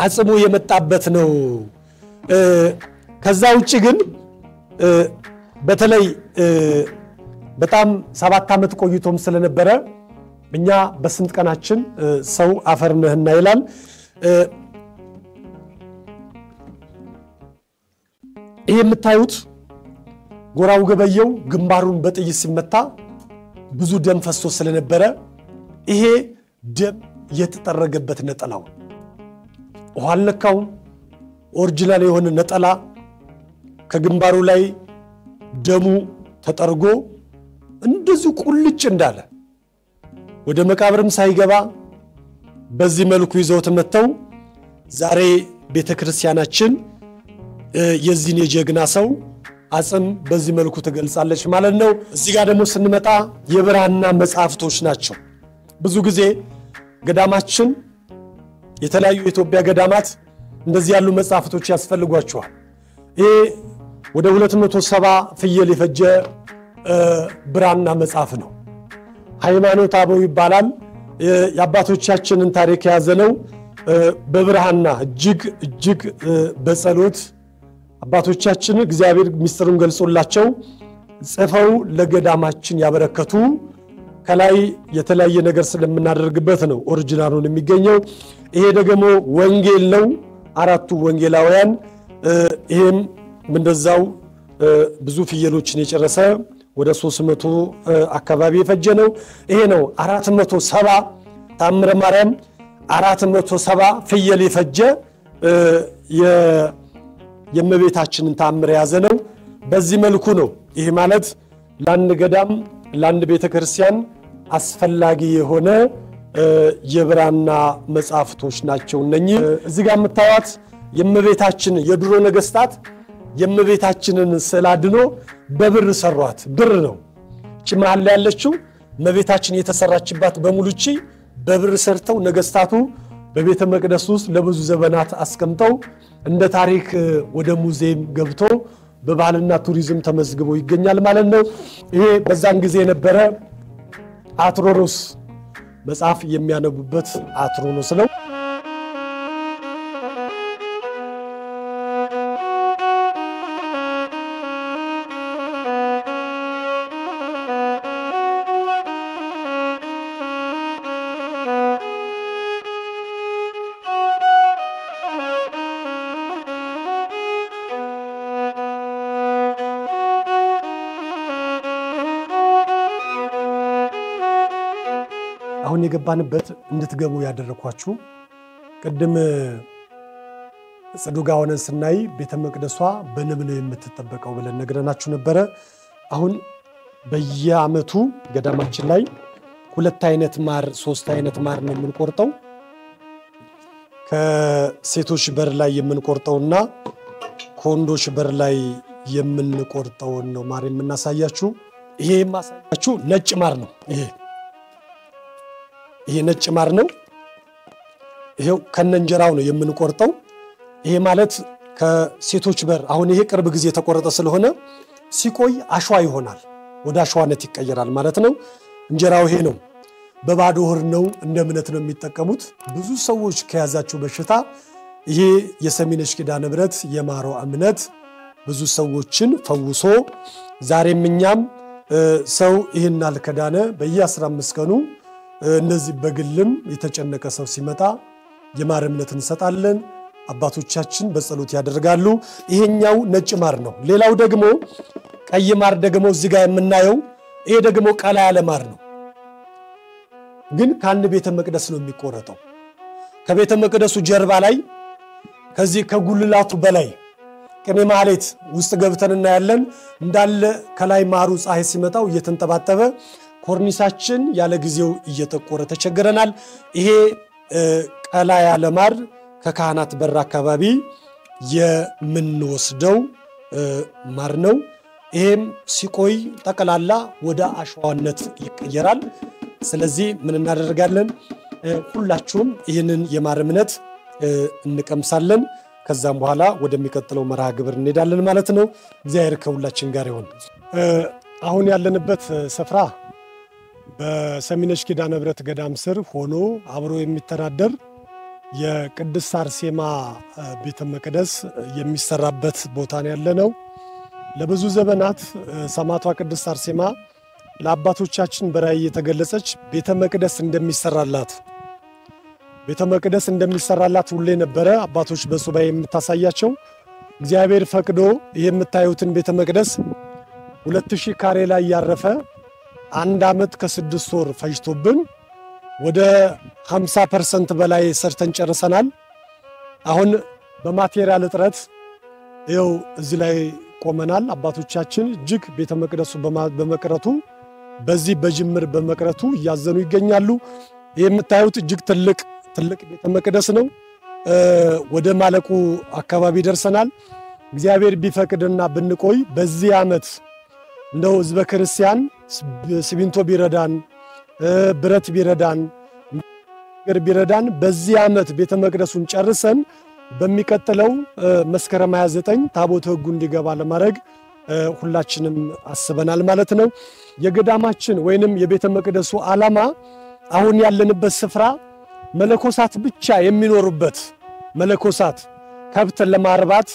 አጽሙ የመጣበት ነው። ከዛ ውጪ ግን በተለይ በጣም 7 ዓመት ቆይቶም ስለነበረ እኛ በስንት ቀናችን ሰው አፈር ነህና ይላል። ይሄ የምታዩት ጎራው ገበየው ግንባሩን በጥይት ሲመታ ብዙ ደም ፈሶ ስለነበረ ይሄ ደም የተጠረገበት ነጠላው ወሃልነካው ኦሪጂናል የሆነ ነጠላ ከግንባሩ ላይ ደሙ ተጠርጎ እንደዚህ ቁልጭ እንዳለ ወደ መቃብርም ሳይገባ በዚህ መልኩ ይዘው ተመተው ዛሬ ቤተክርስቲያናችን የዚህን የጀግና ሰው አጽም በዚህ መልኩ ተገልጻለች ማለት ነው። እዚህ ጋር ደግሞ ስንመጣ የብራና መጻሕፍቶች ናቸው። ብዙ ጊዜ ገዳማችን የተለያዩ የኢትዮጵያ ገዳማት እንደዚህ ያሉ መጻሕፍቶች ያስፈልጓቸዋል። ይሄ ወደ 270 ፍየል የፈጀ ብራና መጽሐፍ ነው። ሃይማኖተ አበው ይባላል። የአባቶቻችንን ታሪክ ያዘነው በብራና እጅግ በጸሎት አባቶቻችን እግዚአብሔር ሚስጥሩን ገልጾላቸው ጽፈው ለገዳማችን ያበረከቱ ከላይ የተለያየ ነገር ስለምናደርግበት ነው ኦሪጂናሉን የሚገኘው። ይሄ ደግሞ ወንጌል ነው። 4ቱ ወንጌላውያን ይሄም እንደዛው ብዙ ፍየሎችን የጨረሰ ወደ 300 አካባቢ የፈጀ ነው። ይሄ ነው 470 ታምረ ማርያም 470 ፍየል የፈጀ የእመቤታችንን ታምር ያዘ ነው። በዚህ መልኩ ነው። ይሄ ማለት ለአንድ ገዳም ለአንድ ቤተክርስቲያን አስፈላጊ የሆነ የብራና መጻሕፍቶች ናቸው እነኚህ። እዚህ ጋር የምታዩት የእመቤታችን የድሮ ነገስታት የእመቤታችንን ስዕል አድኖ በብር ሰሯት። ብር ነው እቺ መሃል ላይ ያለችው እመቤታችን የተሰራችባት በሙሉቺ በብር ሰርተው ነገስታቱ በቤተ መቅደስ ውስጥ ለብዙ ዘመናት አስቀምጠው እንደ ታሪክ ወደ ሙዚየም ገብቶ በባህልና ቱሪዝም ተመዝግቦ ይገኛል ማለት ነው። ይሄ በዛን ጊዜ የነበረ አትሮሮስ መጽሐፍ የሚያነቡበት አትሮኖስ ነው። አሁን የገባንበት እንድትገቡ ያደረኳችሁ ቅድም ጽዱጋ ሆነን ስናይ ቤተ መቅደሷ በንብ ነው የምትጠበቀው ብለን ነግረናችሁ ነበረ። አሁን በየዓመቱ ገዳማችን ላይ 2 አይነት ማር 3 አይነት ማር ነው የምንቆርጠው። ከሴቶች በር ላይ የምንቆርጠውና ከወንዶች በር ላይ የምንቆርጠው ነው ማር የምናሳያችሁ። ይሄ የማሳያችሁ ነጭ ማር ነው። ይሄ ነጭ ማር ነው። ይሄው ከነንጀራው ነው የምንቆርጠው። ይሄ ማለት ከሴቶች በር አሁን ይሄ ቅርብ ጊዜ ተቆረጠ ስለሆነ ሲቆይ አሸዋ ይሆናል፣ ወደ አሸዋነት ይቀየራል ማለት ነው። እንጀራው ይሄ ነው። በባዶ ሆድ ነው እንደ እምነት ነው የሚጠቀሙት። ብዙ ሰዎች ከያዛቸው በሽታ ይሄ የሰሚነሽ ኪዳነ ምሕረት የማሮ እምነት ብዙ ሰዎችን ፈውሶ ዛሬም እኛም ሰው ይሄን አልከዳነ በየ15 ቀኑ እነዚህ በግልም የተጨነቀ ሰው ሲመጣ የማር እምነት እንሰጣለን። አባቶቻችን በጸሎት ያደርጋሉ። ይሄኛው ነጭ ማር ነው። ሌላው ደግሞ ቀይ ማር ደግሞ እዚህ ጋር የምናየው ይሄ ደግሞ ቀላ ያለ ማር ነው። ግን ከአንድ ቤተ መቅደስ ነው የሚቆረጠው። ከቤተ መቅደሱ ጀርባ ላይ ከዚህ ከጉልላቱ በላይ ቅኔ ማህሌት ውስጥ ገብተን እናያለን። እንዳለ ከላይ ማሩ ፀሐይ ሲመጣው እየተንጠባጠበ ኮርኒሳችን ያለ ጊዜው እየተቆረ ተቸገረናል። ይሄ ቀላ ያለ ማር ከካህናት በር አካባቢ የምንወስደው ማር ነው። ይሄም ሲቆይ ጠቅላላ ወደ አሸዋነት ይቀየራል። ስለዚህ ምን እናደርጋለን? ሁላችሁም ይህንን የማር እምነት እንቀምሳለን። ከዛም በኋላ ወደሚቀጥለው መርሃ ግብር እንሄዳለን ማለት ነው። እግዚአብሔር ከሁላችን ጋር ይሁን። አሁን ያለንበት ስፍራ በሰሚነሽ ኪዳነ ምሕረት ገዳም ስር ሆኖ አብሮ የሚተዳደር የቅድስት አርሴማ ቤተ መቅደስ የሚሰራበት ቦታ ነው ያለነው። ለብዙ ዘመናት ሰማዕቷ ቅድስት አርሴማ ለአባቶቻችን በራእይ የተገለጸች ቤተ መቅደስ እንደሚሰራላት ሁሌ ነበረ አባቶች በሱባኤ የምታሳያቸው። እግዚአብሔር ፈቅዶ የምታዩትን ቤተ መቅደስ 2000 ካሬ ላይ ያረፈ 1 ዓመት ከ6 ወር ፈጅቶብን ወደ 50% በላይ ሰርተን ጨርሰናል። አሁን በማቴሪያል እጥረት ይኸው እዚህ ላይ ቆመናል። አባቶቻችን እጅግ ቤተ መቅደሱ በመቅረቱ በዚህ በጅምር በመቅረቱ እያዘኑ ይገኛሉ። የምታዩት እጅግ ትልቅ ቤተ መቅደስ ነው። ወደ ማለቁ አካባቢ ደርሰናል። እግዚአብሔር ቢፈቅድና ብንቆይ በዚህ ዓመት እንደው ህዝበ ክርስቲያን ሲሚንቶ ቢረዳን ብረት ቢረዳን በዚህ ዓመት ቤተ መቅደሱን ጨርሰን በሚቀጥለው መስከረም 29 ታቦተ ሕጉ እንዲገባ ለማድረግ ሁላችንም አስበናል ማለት ነው። የገዳማችን ወይንም የቤተ መቅደሱ ዓላማ አሁን ያለንበት ስፍራ መለኮሳት ብቻ የሚኖሩበት መለኮሳት ከብትን ለማርባት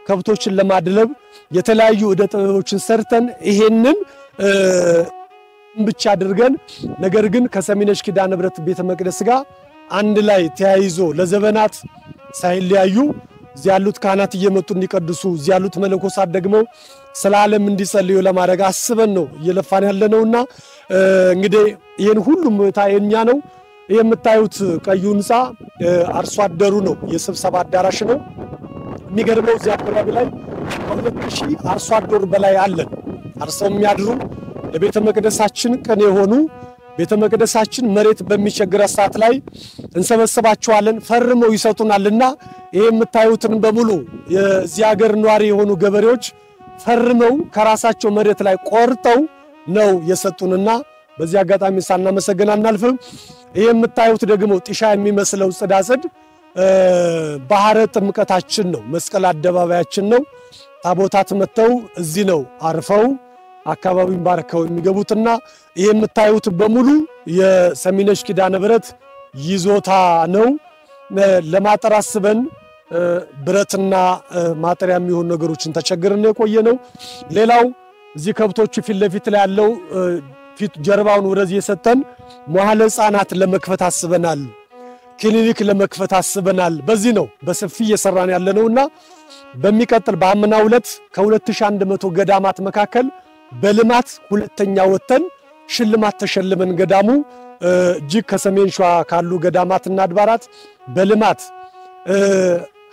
ከብቶችን ለማድለብ የተለያዩ ዕደ ጥበቦችን ሰርተን ይሄንን ብቻ አድርገን ነገር ግን ከሰሚነሽ ኪዳነ ምሕረት ቤተ መቅደስ ጋር አንድ ላይ ተያይዞ ለዘመናት ሳይለያዩ እዚህ ያሉት ካህናት እየመጡ እንዲቀድሱ እዚህ ያሉት መለኮሳት ደግሞ ስለ ዓለም እንዲጸልዩ ለማድረግ አስበን ነው እየለፋን ያለነውና እንግዲህ ይሄን ሁሉም ታየኛ ነው። የምታዩት ቀዩ ህንጻ አርሶ አደሩ ነው፣ የስብሰባ አዳራሽ ነው። የሚገርመው እዚህ አካባቢ ላይ 2000 አርሶ አደሩ በላይ አለን። አርሰው የሚያድሩ ለቤተ መቅደሳችን ቅን የሆኑ ቤተ መቅደሳችን መሬት በሚቸግር ሰዓት ላይ እንሰበስባቸዋለን፣ ፈርመው ይሰጡናልና ይሄ የምታዩትን በሙሉ የዚህ ሀገር ኗሪ የሆኑ ገበሬዎች ፈርመው ከራሳቸው መሬት ላይ ቆርጠው ነው የሰጡንና በዚህ አጋጣሚ ሳናመሰግን አናልፍም። ይሄ የምታዩት ደግሞ ጢሻ የሚመስለው ጽዳጽድ ባህረ ጥምቀታችን ነው፣ መስቀል አደባባያችን ነው። ታቦታት መተው እዚህ ነው አርፈው አካባቢውን ባርከው የሚገቡትና ይሄ የምታዩት በሙሉ የሰሚነሽ ኪዳነ ምህረት ይዞታ ነው። ለማጠር አስበን ብረትና ማጠሪያ የሚሆኑ ነገሮችን ተቸግረን የቆየነው። ሌላው እዚህ ከብቶቹ ፊት ለፊት ላይ ያለው ፊት ጀርባውን ወደዚህ የሰጠን መዋዕለ ሕፃናት ለመክፈት አስበናል። ክሊኒክ ለመክፈት አስበናል። በዚህ ነው በሰፊ እየሰራን ያለነውና በሚቀጥል በአምናው ዕለት ከ2100 ገዳማት መካከል በልማት ሁለተኛ ወተን ሽልማት ተሸልመን ገዳሙ እጅግ ከሰሜን ሸዋ ካሉ ገዳማትና አድባራት በልማት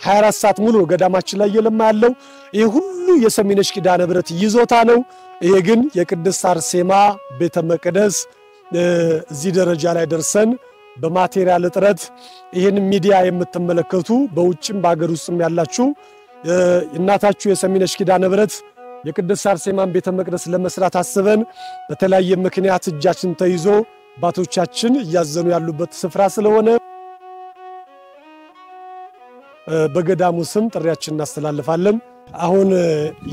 24 ሰዓት ሙሉ ገዳማችን ላይ የለማ ያለው ይሄ ሁሉ የሰሚነሽ ኪዳነ ምህረት ይዞታ ነው። ይሄ ግን የቅድስት አርሴማ ቤተ መቅደስ እዚህ ደረጃ ላይ ደርሰን በማቴሪያል እጥረት ይሄን ሚዲያ የምትመለከቱ በውጭም በአገር ውስጥም ያላችሁ እናታችሁ የሰሚነሽ ኪዳነ ምህረት የቅድስት አርሴማን ቤተ መቅደስ ለመስራት አስበን በተለያየ ምክንያት እጃችን ተይዞ ባቶቻችን እያዘኑ ያሉበት ስፍራ ስለሆነ በገዳሙ ስም ጥሪያችን እናስተላልፋለን። አሁን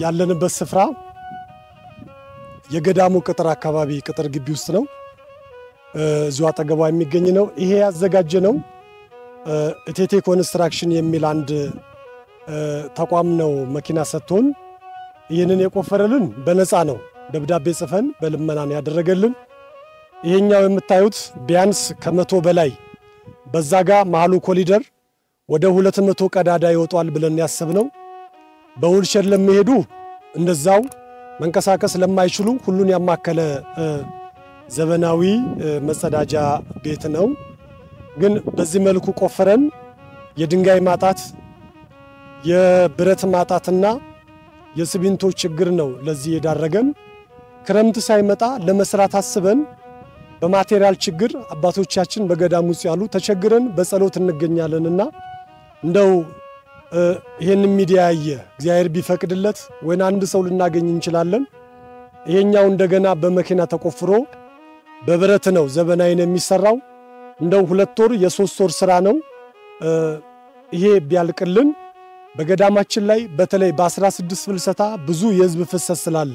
ያለንበት ስፍራ የገዳሙ ቅጥር አካባቢ ቅጥር ግቢ ውስጥ ነው። እዚሁ አጠገቧ የሚገኝ ነው። ይሄ ያዘጋጀነው እቴቴ ኮንስትራክሽን የሚል አንድ ተቋም ነው መኪና ሰጥቶን ይህንን የቆፈረልን በነፃ ነው። ደብዳቤ ጽፈን በልመናን ያደረገልን። ይሄኛው የምታዩት ቢያንስ ከ100 በላይ በዛጋ መሃሉ ኮሊደር ወደ 200 ቀዳዳ ይወጣል ብለን ያሰብነው በውልቸር ለሚሄዱ እንደዛው መንቀሳቀስ ለማይችሉ ሁሉን ያማከለ ዘመናዊ መጸዳጃ ቤት ነው። ግን በዚህ መልኩ ቆፈረን የድንጋይ ማጣት የብረት ማጣትና የሲሚንቶ ችግር ነው ለዚህ የዳረገን። ክረምት ሳይመጣ ለመስራት አስበን በማቴሪያል ችግር አባቶቻችን በገዳሙ ውስጥ ያሉ ተቸግረን በጸሎት እንገኛለንና እንደው ይሄን ሚዲያ ያየ እግዚአብሔር ቢፈቅድለት ወይ አንድ ሰው ልናገኝ እንችላለን። ይሄኛው እንደገና በመኪና ተቆፍሮ በብረት ነው ዘመናዊ ነው የሚሰራው። እንደው 2 ወር የ3 ወር ስራ ነው። ይሄ ቢያልቅልን በገዳማችን ላይ በተለይ በ16 ፍልሰታ ብዙ የህዝብ ፍሰት ስላለ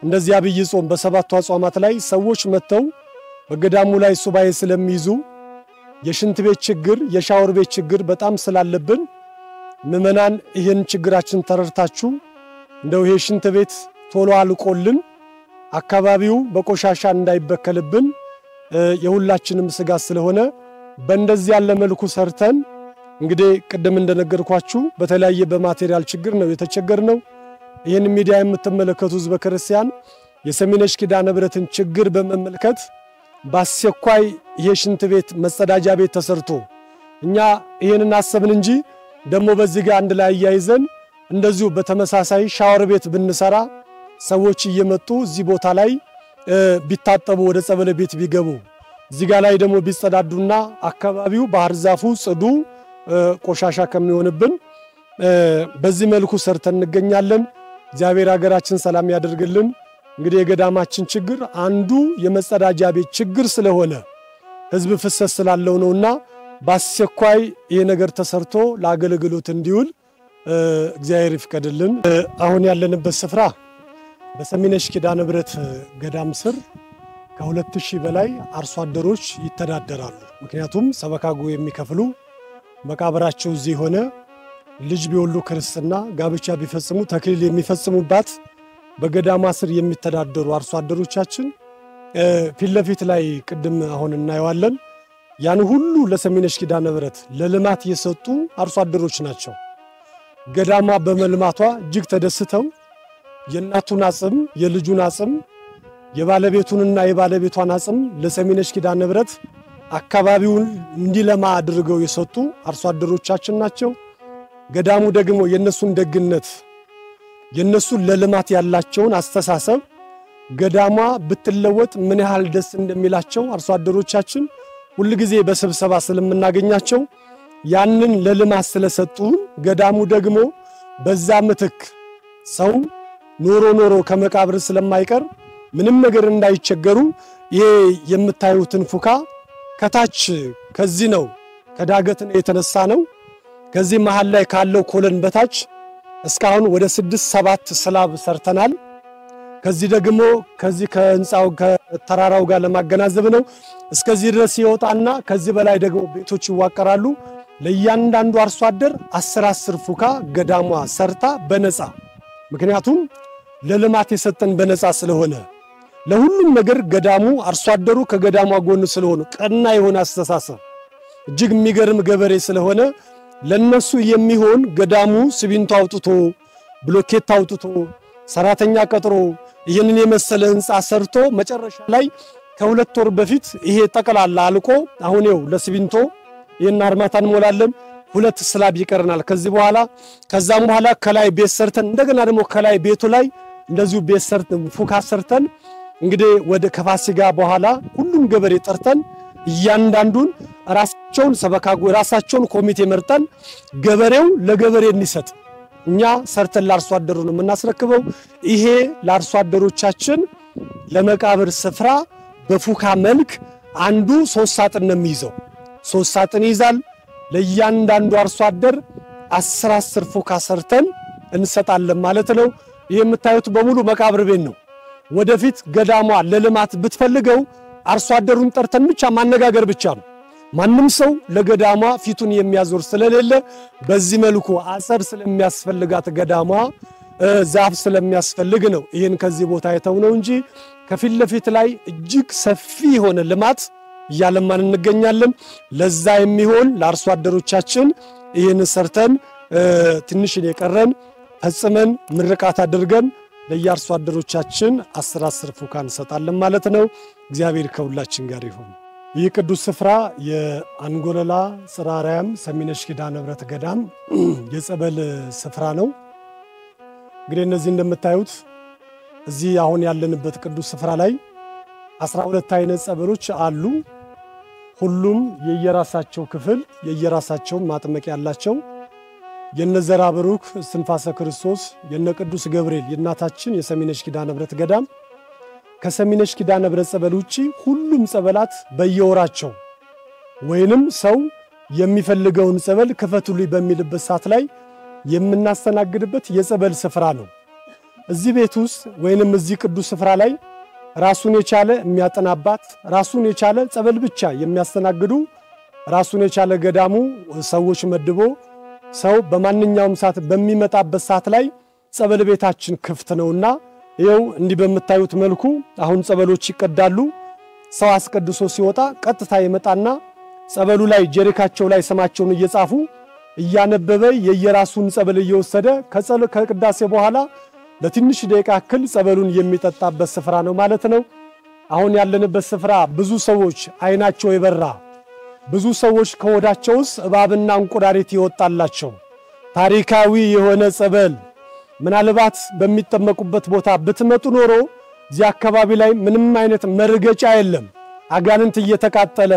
እንደዚህ አብይ ጾም በሰባቱ አጽዋማት ላይ ሰዎች መተው በገዳሙ ላይ ሱባኤ ስለሚይዙ የሽንት ቤት ችግር የሻወር ቤት ችግር በጣም ስላለብን ምእመናን ይሄን ችግራችን ተረድታችሁ እንደው ይሄ ሽንት ቤት ቶሎ አልቆልን አካባቢው በቆሻሻ እንዳይበከልብን የሁላችንም ስጋት ስለሆነ በእንደዚህ ያለ መልኩ ሰርተን እንግዲህ ቅድም እንደነገርኳችሁ በተለያየ በማቴሪያል ችግር ነው የተቸገርነው። ይሄን ሚዲያ የምትመለከቱ ህዝበ ክርስቲያን የሰሚነሽ ኪዳነ ምህረትን ችግር በመመልከት በአስቸኳይ ይሄ ሽንት ቤት መጸዳጃ ቤት ተሰርቶ እኛ ይሄንን አሰብን እንጂ ደግሞ በዚህ ጋር አንድ ላይ ያይዘን እንደዚሁ በተመሳሳይ ሻወር ቤት ብንሰራ ሰዎች እየመጡ እዚህ ቦታ ላይ ቢታጠቡ ወደ ጸበለ ቤት ቢገቡ እዚህ ጋር ላይ ደግሞ ቢጸዳዱና አካባቢው ባህር ዛፉ ጽዱ ቆሻሻ ከሚሆንብን በዚህ መልኩ ሰርተን እንገኛለን። እግዚአብሔር ሀገራችን ሰላም ያደርግልን። እንግዲህ የገዳማችን ችግር አንዱ የመጸዳጃ ቤት ችግር ስለሆነ ህዝብ ፍሰት ስላለው ነውና በአስቸኳይ ይሄ ነገር ተሰርቶ ለአገልግሎት እንዲውል እግዚአብሔር ይፍቀድልን። አሁን ያለንበት ስፍራ በሰሚነሽ ኪዳነ ምህረት ገዳም ስር ከ2000 በላይ አርሶ አደሮች ይተዳደራሉ። ምክንያቱም ሰበካጉ የሚከፍሉ መቃብራቸው እዚህ ሆነ ልጅ ቢወሉ ክርስትና ጋብቻ ቢፈጽሙ ተክሊል የሚፈጽሙባት በገዳማ ስር የሚተዳደሩ አርሶ አደሮቻችን ፊት ለፊት ላይ ቅድም አሁን እናየዋለን። ያን ሁሉ ለሰሚነሽ ኪዳነ ምህረት ለልማት የሰጡ አርሶ አደሮች ናቸው። ገዳማ በመልማቷ እጅግ ተደስተው የእናቱን አጽም የልጁን አጽም የባለቤቱንና የባለቤቷን አጽም ለሰሚነሽ ኪዳነ ምህረት አካባቢውን እንዲለማ አድርገው የሰጡ አርሶ አደሮቻችን ናቸው። ገዳሙ ደግሞ የነሱን ደግነት የነሱን ለልማት ያላቸውን አስተሳሰብ ገዳማ ብትለወጥ ምን ያህል ደስ እንደሚላቸው አርሶ አደሮቻችን ሁሉ ጊዜ በስብሰባ ስለምናገኛቸው ያንን ለልማት ስለሰጡን ገዳሙ ደግሞ በዛ ምትክ ሰው ኖሮ ከመቃብር ስለማይቀር ምንም ነገር እንዳይቸገሩ ይሄ የምታዩትን ፉካ ከታች ከዚህ ነው ከዳገት ነው የተነሳ ነው። ከዚህ መሃል ላይ ካለው ኮለን በታች እስካሁን ወደ 6-7 ስላብ ሰርተናል። ከዚህ ደግሞ ከዚህ ከህንጻው ከተራራው ጋር ለማገናዘብ ነው እስከዚህ ድረስ ይወጣና ከዚህ በላይ ደግሞ ቤቶች ይዋቀራሉ ለእያንዳንዱ አርሶ አደር 10 ፉካ ገዳሟ ሰርታ በነፃ ምክንያቱም ለልማት የሰጠን በነፃ ስለሆነ ለሁሉም ነገር ገዳሙ አርሶ አደሩ ከገዳሟ ጎን ስለሆነ ቀና የሆነ አስተሳሰብ እጅግ የሚገርም ገበሬ ስለሆነ ለነሱ የሚሆን ገዳሙ ሲሚንቶ አውጥቶ ብሎኬት አውጥቶ ሰራተኛ ቀጥሮ ይሄንን የመሰለ ህንጻ ሰርቶ መጨረሻ ላይ ከሁለት ወር በፊት ይሄ ጠቅላላ አልቆ አሁን ይው ለሲሚንቶ ይሄን አርማታን ሞላለን ሁለት ስላብ ይቀርናል ከዚህ በኋላ ከዛም በኋላ ከላይ ቤት ሰርተን እንደገና ደግሞ ከላይ ቤቱ ላይ እንደዚሁ ቤት ሰርተን ፉካ ሰርተን እንግዲህ ወደ ከፋሲጋ በኋላ ሁሉም ገበሬ ጠርተን እያንዳንዱን ራሳቸውን ሰበካጉ ራሳቸውን ኮሚቴ መርጠን ገበሬው ለገበሬ እንዲሰጥ እኛ ሰርተን ለአርሶ አደሩ ነው የምናስረክበው ይሄ ለአርሶ አደሮቻችን ለመቃብር ስፍራ በፉካ መልክ አንዱ 3 ሳጥን ነው የሚይዘው 3 ሳጥን ይዛል ለእያንዳንዱ አርሶ አደር 10 ፉካ ሰርተን እንሰጣለን ማለት ነው ይሄ የምታዩት በሙሉ መቃብር ቤት ነው ወደፊት ገዳሟ ለልማት ብትፈልገው አርሶ አደሩን ጠርተን ብቻ ማነጋገር ብቻ ነው ማንንም ሰው ለገዳሟ ፊቱን የሚያዞር ስለሌለ በዚህ መልኩ አጸር ስለሚያስፈልጋት ገዳሟ ዛፍ ስለሚያስፈልግ ነው ይሄን ከዚህ ቦታ የተውነው እንጂ ከፊት ለፊት ላይ እጅግ ሰፊ የሆነ ልማት ያለማን እንገኛለን ለዛ የሚሆን ለአርሶ አደሮቻችን ይሄን ሰርተን ትንሽ የቀረን ፈጽመን ምርቃት አድርገን ለያርሶ አደሮቻችን 10 ፉካ እንሰጣለን ማለት ነው እግዚአብሔር ከሁላችን ጋር ይሁን ይህ ቅዱስ ስፍራ የአንጎለላ ጽራራያም ሰሚነሽ ኪዳነ ምሕረት ገዳም የጸበል ስፍራ ነው እንግዲህ እነዚህ እንደምታዩት እዚህ አሁን ያለንበት ቅዱስ ስፍራ ላይ 12 አይነት ጸበሎች አሉ ሁሉም የየራሳቸው ክፍል የየራሳቸው ማጥመቅ ያላቸው የነዘራ ብሩክ ስንፋሰ ክርስቶስ የነ ቅዱስ ገብርኤል የናታችን የሰሚነሽ ኪዳነ ምሕረት ገዳም ከሰሚነሽ ኪዳነ ምሕረት ጸበል ውጪ ሁሉም ጸበላት በየወራቸው ወይንም ሰው የሚፈልገውን ጸበል ከፈቱልኝ በሚልበት ሰዓት ላይ የምናስተናግድበት የጸበል ስፍራ ነው እዚህ ቤት ውስጥ ወይንም እዚህ ቅዱስ ስፍራ ላይ ራሱን የቻለ የሚያጠናባት ራሱን የቻለ ጸበል ብቻ የሚያስተናግዱ ራሱን የቻለ ገዳሙ ሰዎች መድቦ ሰው በማንኛውም ሰዓት በሚመጣበት ሰዓት ላይ ጸበል ቤታችን ክፍት ነውና ይኸው እንዲህ በመታዩት መልኩ አሁን ጸበሎች ይቀዳሉ ሰው አስቀድሶ ሲወጣ ቀጥታ ይመጣና ጸበሉ ላይ ጀሪካቸው ላይ ስማቸውን እየጻፉ እያነበበ የየራሱን ጸበል እየወሰደ ከቅዳሴ በኋላ ለትንሽ ደቂቃ ክል ጸበሉን የሚጠጣበት ስፍራ ነው ማለት ነው አሁን ያለንበት ስፍራ ብዙ ሰዎች አይናቸው ይበራ ብዙ ሰዎች ከወዳቸውስ እባብና እንቁራሪት ይወጣላቸው ታሪካዊ የሆነ ጸበል ምናልባት በሚጠመቁበት ቦታ ብትመጡ ኖሮ እዚህ አካባቢ ላይ ምንም አይነት መርገጫ የለም አጋንንት እየተቃጠለ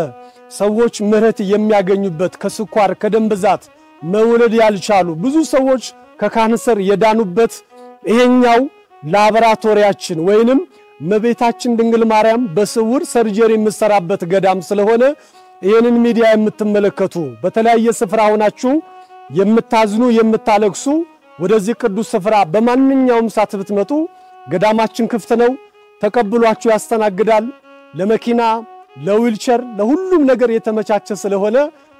ሰዎች ምህረት የሚያገኙበት ከስኳር ከደም ብዛት መውለድ ያልቻሉ ብዙ ሰዎች ከካንሰር የዳኑበት ይሄኛው ላቦራቶሪያችን ወይንም መቤታችን ድንግል ማርያም በስውር ሰርጀሪ የምትሰራበት ገዳም ስለሆነ ይሄንን ሚዲያ የምትመለከቱ በተለያየ ስፍራ ሆናችሁ የምታዝኑ የምታለቅሱ ወደዚህ ቅዱስ ስፍራ በማንኛውም ሰዓት ብትመጡ ገዳማችን ክፍት ነው ተቀብሏችሁ ያስተናግዳል ለመኪና ለዊልቸር ለሁሉም ነገር የተመቻቸ ስለሆነ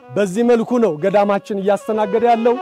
በዚህ መልኩ ነው ገዳማችን እያስተናገደ ያለው